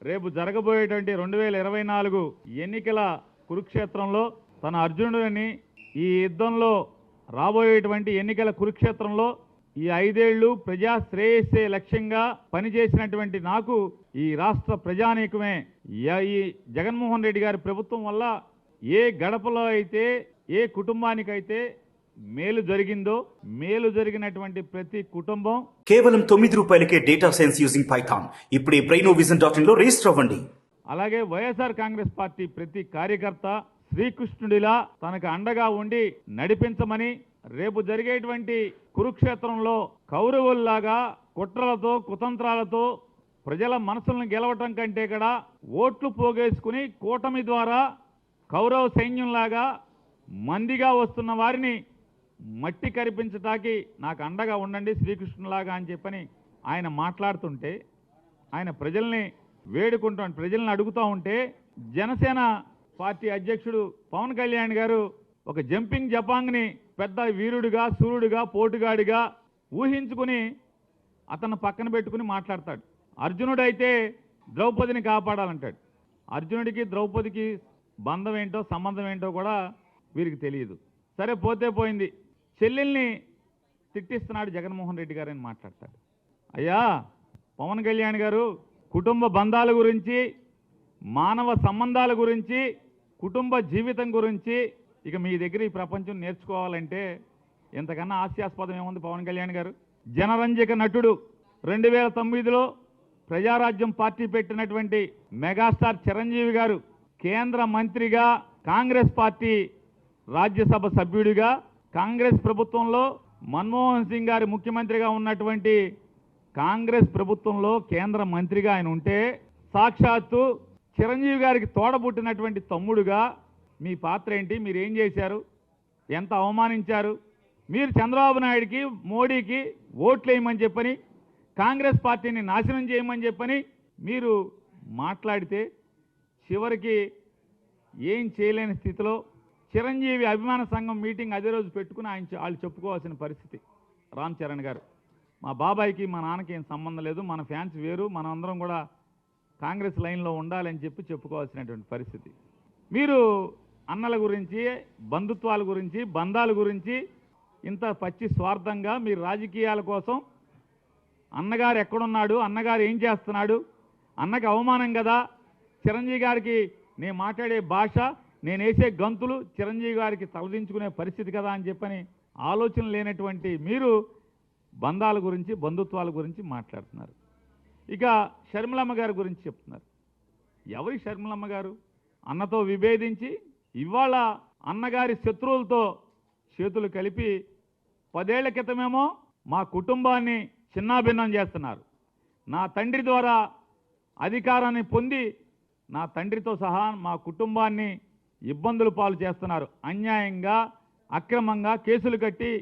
రేపు జరగబోయేటువంటి 2024 ఎన్నికల కురుక్షేత్రంలో తన అర్జునుడిని ఈ యుద్ధంలో రాబోయేటువంటి ఎన్నికల కురుక్షేత్రంలో ఈ 5 ఏళ్లు ప్రజా శ్రేయస్సే లక్ష్యంగా పనిచేసినటువంటి నాకు ఈ రాష్ట్ర ప్రజానీకమే ఈ జగన్మోహన్ రెడ్డి గారి ప్రభుత్వం వల్ల ఏ గడపలో అయితే ఏ కుటుంబానికైతే మేలు జరిగిందో మేలు జరిగినటువంటి ప్రతి కుటుంబం కేవలం ₹9కే డేటా సైన్స్ యూజింగ్ పైథాన్. ఇప్పుడే brainovision.in లో రిజిస్టర్ అవ్వండి. అలాగే వైఎస్ఆర్ కాంగ్రెస్ పార్టీ ప్రతి కార్యకర్త శ్రీకృష్ణుడిలా తనకు అండగా ఉండి నడిపించమని, రేపు జరిగేటువంటి కురుక్షేత్రంలో కౌరవుల్లాగా కుట్రలతో కుతంత్రాలతో ప్రజల మనసులను గెలవటం కంటే కూడా ఓట్లు పోగేసుకుని కూటమి ద్వారా కౌరవ సైన్యంలాగా మందిగా వస్తున్న వారిని మట్టి కరిపించటానికి నాకు అండగా ఉండండి శ్రీకృష్ణులాగా అని చెప్పని ఆయన మాట్లాడుతుంటే, ఆయన ప్రజల్ని వేడుకుంటూ ప్రజల్ని అడుగుతూ ఉంటే, జనసేన పార్టీ అధ్యక్షుడు పవన్ కళ్యాణ్ గారు ఒక జంపింగ్ జపాంగ్ని పెద్ద వీరుడిగా సూర్యుడిగా పోటుగాడిగా ఊహించుకుని అతను పక్కన పెట్టుకుని మాట్లాడతాడు. అర్జునుడైతే ద్రౌపదిని కాపాడాలంటాడు. అర్జునుడికి ద్రౌపదికి బంధం ఏంటో సంబంధం ఏంటో కూడా వీరికి తెలియదు. సరే పోతే పోయింది, చెల్లెల్ని తిట్టిస్తున్నాడు జగన్మోహన్ రెడ్డి గారు అని మాట్లాడతాడు. అయ్యా పవన్ కళ్యాణ్ గారు, కుటుంబ బంధాల గురించి, మానవ సంబంధాల గురించి, కుటుంబ జీవితం గురించి ఇక మీ దగ్గర ఈ ప్రపంచం నేర్చుకోవాలంటే ఎంతకన్నా హాస్యాస్పదం ఏముంది పవన్ కళ్యాణ్ గారు? జనరంజక నటుడు 2009లో ప్రజారాజ్యం పార్టీ పెట్టినటువంటి మెగాస్టార్ చిరంజీవి గారు కేంద్ర మంత్రిగా, కాంగ్రెస్ పార్టీ రాజ్యసభ సభ్యుడిగా, కాంగ్రెస్ ప్రభుత్వంలో మన్మోహన్ సింగ్ గారి ముఖ్యమంత్రిగా ఉన్నటువంటి కాంగ్రెస్ ప్రభుత్వంలో కేంద్ర మంత్రిగా ఆయన ఉంటే, సాక్షాత్తు చిరంజీవి గారికి తోడబుట్టినటువంటి తమ్ముడుగా మీ పాత్ర ఏంటి? మీరు ఏం చేశారు? ఎంత అవమానించారు? మీరు చంద్రబాబు నాయుడికి, మోడీకి ఓట్లేయమని చెప్పని, కాంగ్రెస్ పార్టీని నాశనం చేయమని చెప్పని మీరు మాట్లాడితే చివరికి ఏం చేయలేని స్థితిలో చిరంజీవి అభిమాన సంఘం మీటింగ్ అదే రోజు పెట్టుకుని వాళ్ళు చెప్పుకోవాల్సిన పరిస్థితి. రామ్ చరణ్ గారు, మా బాబాయికి మా నాన్నకి ఏం సంబంధం లేదు, మన ఫ్యాన్స్ వేరు, మనం అందరం కూడా కాంగ్రెస్ లైన్లో ఉండాలని చెప్పుకోవాల్సినటువంటి పరిస్థితి. మీరు అన్నల గురించి, బంధుత్వాల గురించి, బంధాల గురించి ఇంత పచ్చి స్వార్థంగా మీరు రాజకీయాల కోసం అన్నగారు ఎక్కడున్నాడు, అన్నగారు ఏం చేస్తున్నాడు, అన్నకి అవమానం కదా, చిరంజీవి గారికి నేను మాట్లాడే భాష, నేను వేసే గంతులు చిరంజీవి గారికి తలదించుకునే పరిస్థితి కదా అని చెప్పని ఆలోచన లేనటువంటి మీరు బంధాల గురించి, బంధుత్వాల గురించి మాట్లాడుతున్నారు. ఇక షర్మిలమ్మ గారి గురించి చెప్తున్నారు. ఎవరి షర్మిలమ్మ గారు? అన్నతో విభేదించి ఇవాళ అన్నగారి శత్రువులతో చేతులు కలిపి 10 ఏళ్ల క్రితమేమో మా కుటుంబాన్ని చిన్నాభిన్నం చేస్తున్నారు, నా తండ్రి ద్వారా అధికారాన్ని పొంది నా తండ్రితో సహా మా కుటుంబాన్ని ఇబ్బందులు పాలు చేస్తున్నారు, అన్యాయంగా అక్రమంగా కేసులు కట్టి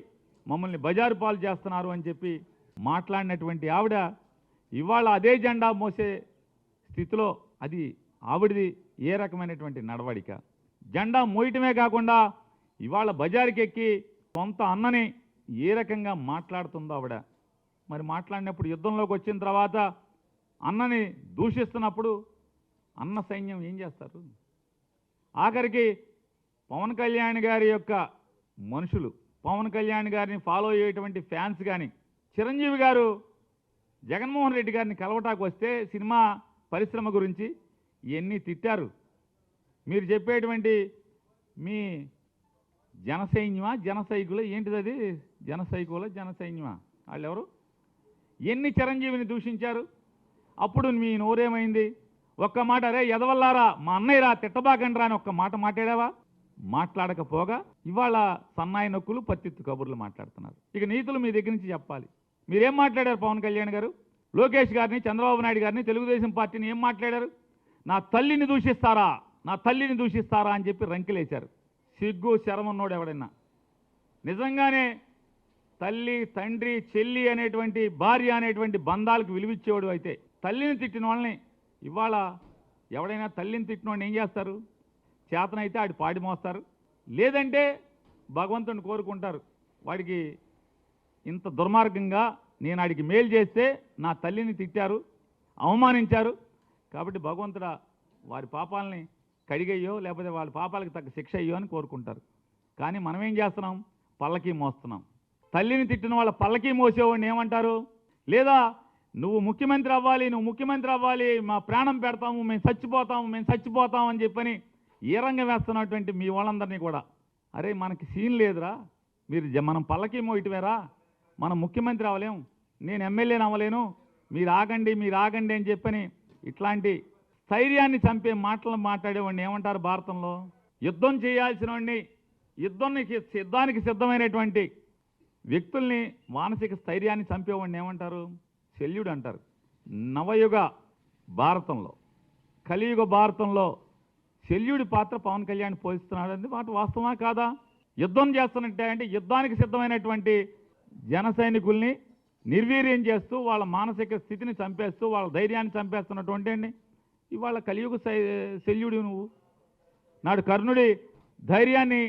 మమ్మల్ని బజారు పాలు చేస్తున్నారు అని చెప్పి మాట్లాడినటువంటి ఆవిడ ఇవాళ అదే జెండా మోసే స్థితిలో, అది ఆవిడది ఏ రకమైనటువంటి నడవడిక? జెండా మోయటమే కాకుండా ఇవాళ బజారుకి ఎక్కి సొంత అన్నని ఏ రకంగా మాట్లాడుతుందో ఆవిడ. మరి మాట్లాడినప్పుడు యుద్ధంలోకి వచ్చిన తర్వాత అన్నని దూషిస్తున్నప్పుడు అన్న సైన్యం ఏం చేస్తారు? ఆఖరికి పవన్ కళ్యాణ్ గారి యొక్క మనుషులు, పవన్ కళ్యాణ్ గారిని ఫాలో అయ్యేటువంటి ఫ్యాన్స్ కానీ, చిరంజీవి గారు జగన్మోహన్ రెడ్డి గారిని కలవటానికి వస్తే సినిమా పరిశ్రమ గురించి ఇవన్నీ తిట్టారు. మీరు చెప్పేటువంటి మీ జనసైన్యమా, జనసైకులు ఏంటిది? అది జనసైకుల జనసైన్యమా? వాళ్ళు ఎవరు? ఎన్ని చిరంజీవిని దూషించారు? అప్పుడు మీ నోరేమైంది? ఒక్క మాట, రే ఎదవల్లారా మా అన్నయ్యరా తిట్టబాకండ్రా అని ఒక్క మాట మాట్లాడావా? మాట్లాడకపోగా ఇవాళ సన్నాయి నొక్కులు పత్తిత్తు కబుర్లు మాట్లాడుతున్నారు. ఇక నీతులు మీ దగ్గర నుంచి చెప్పాలి. మీరేం మాట్లాడారు? పవన్ కళ్యాణ్ గారు లోకేష్ గారిని, చంద్రబాబు నాయుడు గారిని, తెలుగుదేశం పార్టీని ఏం మాట్లాడారు? నా తల్లిని దూషిస్తారా, నా తల్లిని దూషిస్తారా అని చెప్పి రంకెలేశారు. సిగ్గు శరమున్నోడు ఎవడన్నా నిజంగానే తల్లి, తండ్రి, చెల్లి అనేటువంటి, భార్య అనేటువంటి బంధాలకు విలువిచ్చేవాడు అయితే తల్లిని తిట్టిన వాళ్ళని ఇవాళ ఎవడైనా తల్లిని తిట్టిన వాడిని ఏం చేస్తారు? చేతనైతే ఆడి పాడి మోస్తారు, లేదంటే భగవంతుని కోరుకుంటారు. వాడికి ఇంత దుర్మార్గంగా నేను ఆడికి మేలు చేస్తే నా తల్లిని తిట్టారు, అవమానించారు, కాబట్టి భగవంతుడా వారి పాపాలని కడిగయ్యో లేకపోతే వాళ్ళ పాపాలకు తగ్గ శిక్ష అయ్యో అని కోరుకుంటారు. కానీ మనం ఏం చేస్తున్నాం? పల్లకీ మోస్తున్నాం. తల్లిని తిట్టిన వాళ్ళ పల్లకీ మోసేవాడిని ఏమంటారు? లేదా నువ్వు ముఖ్యమంత్రి అవ్వాలి, మా ప్రాణం పెడతాము, మేము చచ్చిపోతాము అని చెప్పని ఏ రంగం వేస్తున్నటువంటి మీ వాళ్ళందరినీ కూడా, అరే మనకి సీన్ లేదురా, మనం పల్లకీ మోయటమేరా, మనం ముఖ్యమంత్రి అవ్వలేం, నేను ఎమ్మెల్యేని అవ్వలేను, మీరు ఆగండి అని చెప్పని ఇట్లాంటి స్థైర్యాన్ని చంపే మాటలు మాట్లాడేవాడిని ఏమంటారు భారతంలో? యుద్ధం చేయాల్సిన వాడిని, యుద్ధానికి సిద్ధమైనటువంటి వ్యక్తుల్ని మానసిక స్థైర్యాన్ని చంపేవాడిని ఏమంటారు? శల్యుడు అంటారు. నవయుగ భారతంలో, కలియుగ భారతంలో శల్యుడి పాత్ర పవన్ కళ్యాణ్ పోషిస్తున్నాడు అనేది మాట వాస్తవమా కాదా? యుద్ధం చేస్తున్నట్టే అంటే యుద్ధానికి సిద్ధమైనటువంటి జన సైనికుల్ని నిర్వీర్యం చేస్తూ వాళ్ళ మానసిక స్థితిని చంపేస్తూ వాళ్ళ ధైర్యాన్ని చంపేస్తున్నటువంటి అండి ఇవాళ కలియుగ శల్యుడు నువ్వు. నాడు కర్ణుడి ధైర్యాన్ని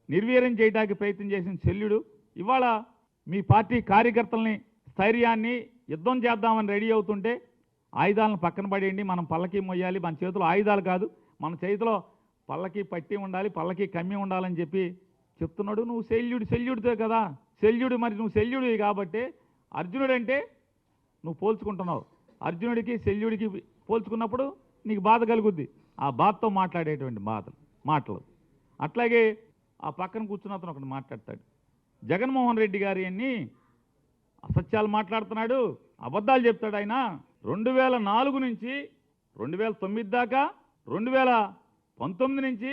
నిర్వీర్యం చేయడానికి ప్రయత్నం చేసిన శల్యుడు ఇవాళ మీ పార్టీ కార్యకర్తల్ని స్థైర్యాన్ని యుద్ధం చేద్దామని రెడీ అవుతుంటే ఆయుధాలను పక్కన పడేయండి, మనం పల్లకీ మొయ్యాలి, మన చేతిలో ఆయుధాలు కాదు, మన చేతిలో పల్లకీ పట్టి ఉండాలి, పల్లకీ కమ్మి ఉండాలని చెప్పి చెప్తున్నాడు. నువ్వు శల్యుడితో కదా శల్యుడు, మరి నువ్వు శల్యుడు కాబట్టి అర్జునుడు అంటే నువ్వు పోల్చుకుంటున్నావు. అర్జునుడికి శల్యుడికి పోల్చుకున్నప్పుడు నీకు బాధ కలుగుద్ది. ఆ బాధతో మాట్లాడేటువంటి మాటలు. అట్లాగే ఆ పక్కన కూర్చున్న అతను ఒకటి మాట్లాడతాడు. జగన్మోహన్ రెడ్డి గారి అన్ని అసత్యాలు మాట్లాడుతున్నాడు, అబద్ధాలు చెప్తాడు. ఆయన 2004 నుంచి 2009 దాకా, 2019 నుంచి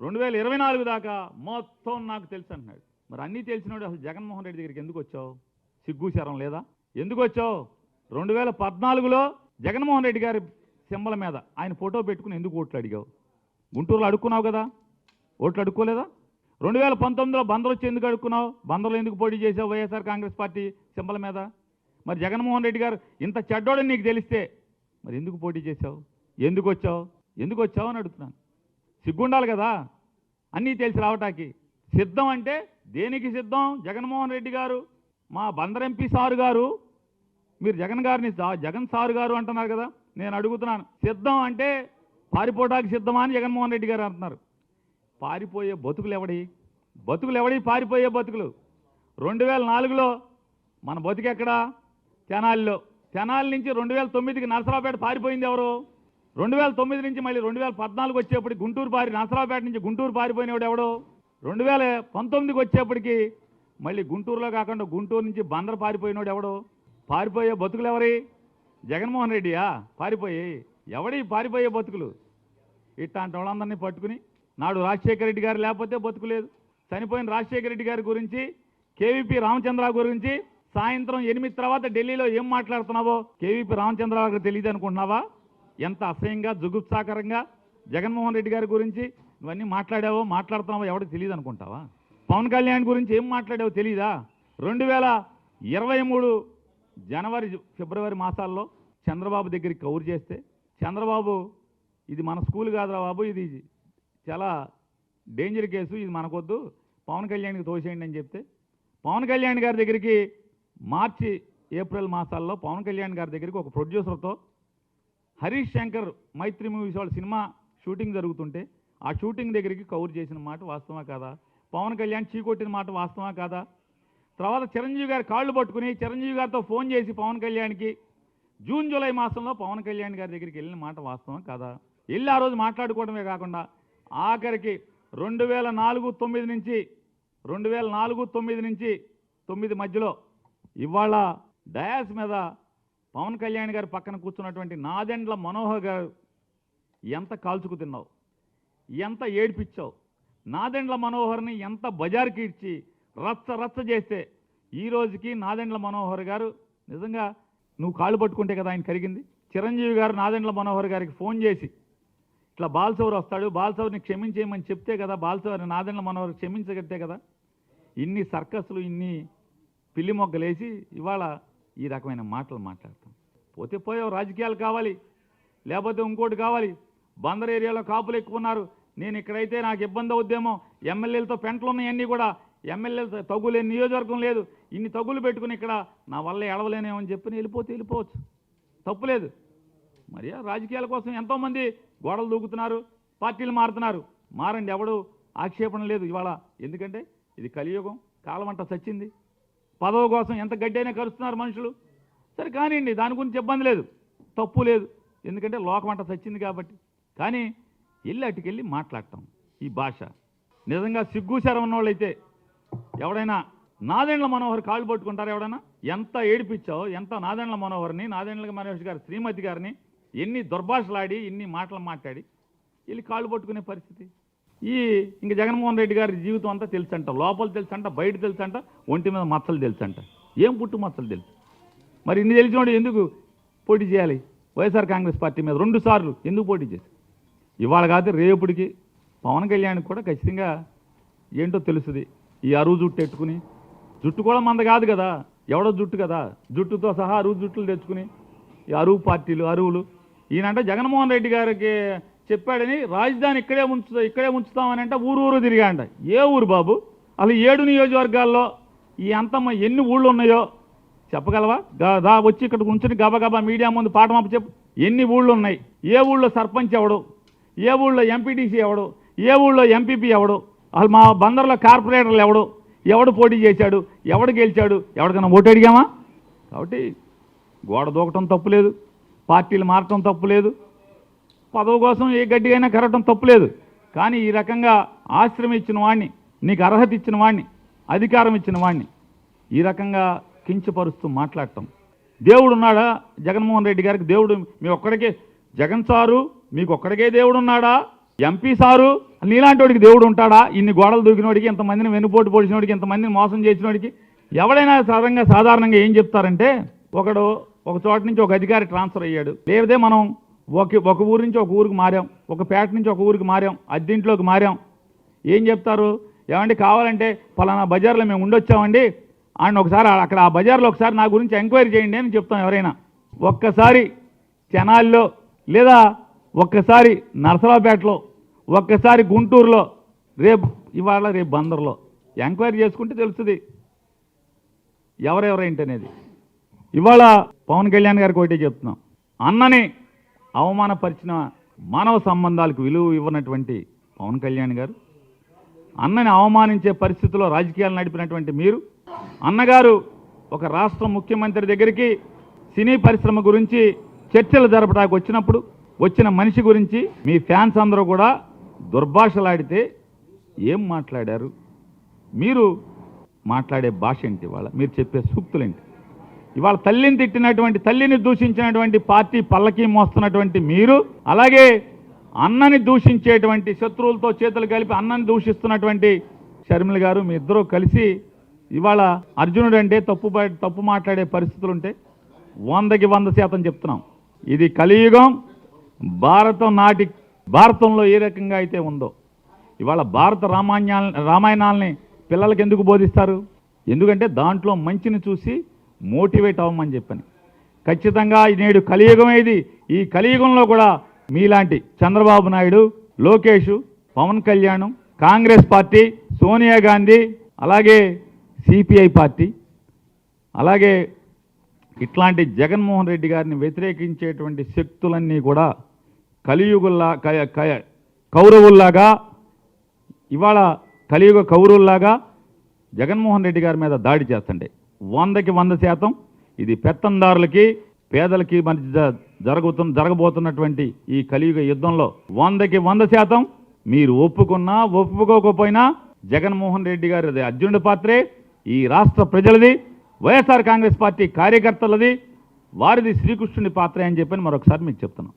2024 దాకా మొత్తం నాకు తెలుసు అంటున్నాడు. మరి అన్నీ తెలిసినాడు అసలు జగన్మోహన్ రెడ్డి దగ్గరికి ఎందుకు వచ్చావు? సిగ్గు శరం లేదా? ఎందుకు వచ్చావు? 2014లో జగన్మోహన్ రెడ్డి గారి సింబల్ మీద ఆయన ఫోటో పెట్టుకుని ఎందుకు ఓట్లు అడిగావు? గుంటూరులో అడుక్కున్నావు కదా, ఓట్లు అడుక్కోలేదా? 2019లో బందర్ వచ్చి ఎందుకు అడుక్కున్నావు? బందర్లో ఎందుకు పోటీ చేసావు వైఎస్ఆర్ కాంగ్రెస్ పార్టీ సింబల్ మీద? మరి జగన్మోహన్ రెడ్డి గారు ఇంత చెడ్డోడని నీకు తెలిస్తే మరి ఎందుకు పోటీ చేసావు? ఎందుకు వచ్చావు అని అడుగుతున్నాను. సిగ్గుండాలి కదా అన్నీ తెలిసి రావటానికి. సిద్ధం అంటే దేనికి సిద్ధం? జగన్మోహన్ రెడ్డి గారు మా బందర్ ఎంపీ సారు గారు, మీరు జగన్ సారు గారు అంటున్నారు కదా, నేను అడుగుతున్నాను సిద్ధం అంటే పారిపోవడానికి సిద్ధమా అని జగన్మోహన్ రెడ్డి గారు అంటున్నారు. పారిపోయే బతుకులు ఎవడి పారిపోయే బతుకులు? 2004లో మన బతుకెక్కడా? తెనాలి నుంచి 2009కి నరసరావుపేట పారిపోయింది ఎవరు? 2009 నుంచి మళ్ళీ 2014 వచ్చేప్పటికి నరసరావుపేట నుంచి గుంటూరు పారిపోయినవాడు ఎవడు? 2019కి వచ్చేప్పటికి మళ్ళీ గుంటూరులో కాకుండా గుంటూరు నుంచి బందర్ పారిపోయినవాడు ఎవడు? పారిపోయే బతుకులు ఎవరి? జగన్మోహన్ రెడ్డియా పారిపోయే బతుకులు? ఇట్లాంటి వాళ్ళందరినీ పట్టుకుని నాడు రాజశేఖర రెడ్డి గారు లేకపోతే బతుకులేదు. చనిపోయిన రాజశేఖర రెడ్డి గారి గురించి, కేవీపీ రామచంద్రరావు గురించి సాయంత్రం 8 తర్వాత ఢిల్లీలో ఏం మాట్లాడుతున్నావో కేవీపీ రామచంద్రరావు తెలియదు అనుకుంటున్నావా? ఎంత అసహ్యంగా జుగుప్సాకరంగా జగన్మోహన్ రెడ్డి గారి గురించి నువ్వన్నీ మాట్లాడుతున్నావో ఎవరికి తెలియదు అనుకుంటావా? పవన్ కళ్యాణ్ గురించి ఏం మాట్లాడావో తెలీదా? 2023 జనవరి ఫిబ్రవరి మాసాల్లో చంద్రబాబు దగ్గరికి కౌరు చేస్తే చంద్రబాబు ఇది మన స్కూల్ కాదురా బాబు, ఇది చాలా డేంజర్ కేసు, ఇది మనకొద్దు, పవన్ కళ్యాణ్కి తోసేయండి అని చెప్తే పవన్ కళ్యాణ్ గారి దగ్గరికి మార్చి ఏప్రిల్ మాసాల్లో పవన్ కళ్యాణ్ గారి దగ్గరికి ఒక ప్రొడ్యూసర్తో హరీష్ శంకర్ మైత్రి మూవీస్ వాళ్ళ సినిమా షూటింగ్ జరుగుతుంటే ఆ షూటింగ్ దగ్గరికి కౌరు చేసిన మాట వాస్తవా కాదా? పవన్ కళ్యాణ్ చీకొట్టిన మాట వాస్తవా కాదా? తర్వాత చిరంజీవి గారి కాళ్ళు పట్టుకుని చిరంజీవి గారితో ఫోన్ చేసి పవన్ కళ్యాణ్కి జూన్ జూలై మాసంలో పవన్ కళ్యాణ్ గారి దగ్గరికి వెళ్ళిన మాట వాస్తవం కాదా? వెళ్ళి ఆ రోజు మాట్లాడుకోవడమే కాకుండా ఆఖరికి 2004-9 నుంచి 9 మధ్యలో ఇవాళ డయాస్ మీద పవన్ కళ్యాణ్ గారి పక్కన కూర్చున్నటువంటి నాదెండ్ల మనోహర్ గారు ఎంత కాల్చుకు తిన్నావు, ఎంత ఏడిపించావు, నాదెండ్ల మనోహర్ని ఎంత బజార్కి ఇచ్చి రచ్చ చేస్తే ఈ రోజుకి నాదెండ్ల మనోహర్ గారు నిజంగా నువ్వు కాళ్ళు పట్టుకుంటే కదా ఆయన కరిగింది. చిరంజీవి గారు నాదెండ్ల మనోహర్ గారికి ఫోన్ చేసి ఇట్లా బాలసౌర్ వస్తాడు, బాలసౌర్ని క్షమించేయమని చెప్తే కదా బాలసౌర్ని నాదెండ్ల మనోహర్ క్షమించగట్టే కదా. ఇన్ని సర్కస్లు, ఇన్ని పిల్లి మొగ్గలేసి ఇవాళ ఈ రకమైన మాటలు మాట్లాడతాం. పోయావు, రాజకీయాలు కావాలి, లేకపోతే ఇంకోటి కావాలి. బందర్ ఏరియాలో కాపులు ఎక్కువ ఉన్నారు, నేను ఇక్కడైతే నాకు ఇబ్బంది అవుద్దేమో, ఎమ్మెల్యేలతో పెంటలు ఉన్నాయన్నీ కూడా, ఎమ్మెల్యేలతో తగులేని నియోజకవర్గం లేదు, ఇన్ని తగులు పెట్టుకుని ఇక్కడ నా వల్ల ఎడవలేనేమని చెప్పి వెళ్ళిపోవచ్చు, తప్పులేదు. మరి ఆ రాజకీయాల కోసం ఎంతోమంది గోడలు దూకుతున్నారు, పార్టీలు మారుతున్నారు. మారండి, ఎవడు ఆక్షేపణ లేదు ఇవాళ. ఎందుకంటే ఇది కలియుగం, కాలమంట చచ్చింది. పదవి కోసం ఎంత గడ్డైనా కరుస్తున్నారు మనుషులు. సరే కానివ్వండి, దాని గురించి ఇబ్బంది లేదు, తప్పు లేదు. ఎందుకంటే లోకమంట చచ్చింది కాబట్టి. కానీ వెళ్ళి అటుకెళ్ళి మాట్లాడటం ఈ భాష నిజంగా సిగ్గుశరం ఉన్నవాళ్ళైతే ఎవడైనా నాదెండ్ల మనోహర్ కాళ్ళు పట్టుకుంటారు. ఎవడైనా ఎంత ఏడిపించావు, ఎంత నాదెండ్ల మనోహర్ని, నాదెండ్ల మనోహర్ గారి శ్రీమతి గారిని ఎన్ని దుర్భాషలాడి ఎన్ని మాటలు మాట్లాడి వెళ్ళి కాళ్ళు పట్టుకునే పరిస్థితి. ఇంక జగన్మోహన్ రెడ్డి గారి జీవితం అంతా తెలుసంట, లోపల తెలుసంట, బయట తెలుసంట, ఒంటి మీద మచ్చలు తెలుసంట, ఏం పుట్టు మచ్చలు తెలుసు. మరి ఇన్ని తెలిసినోడు ఎందుకు పోటీ చేయాలి వైఎస్ఆర్ కాంగ్రెస్ పార్టీ మీద 2 సార్లు ఎందుకు పోటీ చేసి? ఇవాళ కాదు రేపటికి పవన్ కళ్యాణ్కి కూడా ఖచ్చితంగా ఏంటో తెలుస్తుంది. ఈ అరువు జుట్టు ఎట్టుకుని, జుట్టు కూడా మంద కాదు కదా, ఎవడో జుట్టు కదా, జుట్టుతో సహా అరువు జుట్టులు తెచ్చుకుని ఈ అరువు పార్టీలు అరువులు. ఈయనంటే జగన్మోహన్ రెడ్డి గారికి చెప్పాడని రాజధాని ఇక్కడే ఉంచుతామని అంటే ఊరు తిరిగాండ. ఏ ఊరు బాబు? అసలు 7 నియోజకవర్గాల్లో ఈ అంతమ్మ ఎన్ని ఊళ్ళు ఉన్నాయో చెప్పగలవా? వచ్చి ఇక్కడ ఉంచుని గబగబా మీడియా ముందు పాఠమాప చెప్పు. ఎన్ని ఊళ్ళు ఉన్నాయి? ఏ ఊళ్ళో సర్పంచ్ ఎవడు? ఏ ఊళ్ళో ఎంపీటీసీ ఎవడు? ఏ ఊళ్ళో ఎంపీపీ ఎవడు? అసలు మా బందర్లో కార్పొరేటర్లు ఎవడు పోటీ చేశాడు? ఎవడు గెలిచాడు? ఎవరికైనా ఓటు అడిగామా? కాబట్టి గోడ దూకటం తప్పులేదు, పార్టీలు మారటం తప్పులేదు, పదవి కోసం ఏ గడ్డి అయినా కరగటం తప్పులేదు. కానీ ఈ రకంగా ఆశ్రమం ఇచ్చిన వాడిని, నీకు అర్హత ఇచ్చిన వాడిని, అధికారం ఇచ్చిన వాడిని ఈ రకంగా కించపరుస్తూ మాట్లాడటం. దేవుడు ఉన్నాడా జగన్మోహన్ రెడ్డి గారికి? దేవుడు మీ ఒక్కడికే, జగన్ సారు మీకు ఒక్కడికే దేవుడు ఉన్నాడా? ఎంపీ సారు నీలాంటి వాడికి దేవుడు ఉంటాడా? ఇన్ని గోడలు దూకినోడికి, ఇంతమందిని వెన్నుపోటు పొడిచినోడికి, ఇంతమందిని మోసం చేసినోడికి ఎవడైనా సాధారణంగా ఏం చెప్తారంటే, ఒక చోట నుంచి ఒక అధికారి ట్రాన్స్ఫర్ అయ్యాడు, లేదే మనం ఒక ఊరు నుంచి ఒక ఊరికి మారాం, ఒక పేట నుంచి ఒక ఊరికి మారాం, అద్దెంట్లోకి మారాం. ఏం చెప్తారు? ఏమండి కావాలంటే పలానా బజార్లో మేము ఉండొచ్చామండి, ఆయన ఒకసారి అక్కడ ఆ బజార్లో ఒకసారి నా గురించి ఎంక్వైరీ చేయండి అని చెప్తాం. ఎవరైనా ఒక్కసారి చెనాల్లో, లేదా ఒక్కసారి నరసరావుపేటలో, ఒక్కసారి గుంటూరులో, ఇవాళ రేపు బందర్లో ఎంక్వైరీ చేసుకుంటే తెలుస్తుంది ఎవరెవరేంటనేది. ఇవాళ పవన్ కళ్యాణ్ గారికి ఒకటే చెప్తున్నాం, అన్నని అవమానపరిచిన మానవ సంబంధాలకు విలువ ఇవ్వనటువంటి పవన్ కళ్యాణ్ గారు, అన్నని అవమానించే పరిస్థితిలో రాజకీయాలు నడిపినటువంటి మీరు, అన్నగారు ఒక రాష్ట్ర ముఖ్యమంత్రి దగ్గరికి సినీ పరిశ్రమ గురించి చర్చలు జరపడానికి వచ్చినప్పుడు వచ్చిన మనిషి గురించి మీ ఫ్యాన్స్ అందరూ కూడా దుర్భాషలాడితే ఏం మాట్లాడారు? మీరు మాట్లాడే భాష ఏంటి? ఇవాళ మీరు చెప్పే సూక్తులేంటి? ఇవాళ తల్లిని తిట్టినటువంటి, తల్లిని దూషించినటువంటి పార్టీ పల్లకి మోస్తున్నటువంటి మీరు, అలాగే అన్నని దూషించేటువంటి, శత్రువులతో చేతులు కలిపి అన్నని దూషిస్తున్నటువంటి షర్మిల గారు, మీ ఇద్దరూ కలిసి ఇవాళ అర్జునుడు అంటే తప్పు మాట్లాడే పరిస్థితులు ఉంటే 100కి 100% చెప్తున్నాం. ఇది కలియుగం. భారతంలో ఏ రకంగా అయితే ఉందో ఇవాళ భారత రామాయణాలని పిల్లలకి ఎందుకు బోధిస్తారు? ఎందుకంటే దాంట్లో మంచిని చూసి మోటివేట్ అవ్వమని చెప్పని. ఖచ్చితంగా నేడు కలియుగం ఏది. ఈ కలియుగంలో కూడా మీలాంటి చంద్రబాబు నాయుడు, లోకేష్, పవన్ కళ్యాణ్, కాంగ్రెస్ పార్టీ, సోనియా గాంధీ, అలాగే సిపిఐ పార్టీ, అలాగే ఇట్లాంటి జగన్మోహన్ రెడ్డి గారిని వ్యతిరేకించేటువంటి శక్తులన్నీ కూడా కౌరవుల్లాగా, ఇవాళ కలియుగ కౌరవుల్లాగా జగన్మోహన్ రెడ్డి గారి మీద దాడి చేస్తుండే. 100కి 100% ఇది పెత్తందారులకి పేదలకి మధ్య జరగబోతున్నటువంటి ఈ కలియుగ యుద్ధంలో 100కి 100% మీరు ఒప్పుకున్నా ఒప్పుకోకపోయినా జగన్మోహన్ రెడ్డి గారి అర్జునుడి పాత్రే, ఈ రాష్ట్ర ప్రజలది, వైఎస్ఆర్ కాంగ్రెస్ పార్టీ కార్యకర్తలది, వారిది శ్రీకృష్ణుడి పాత్రే అని చెప్పని మరొకసారి మీకు చెప్తున్నాం.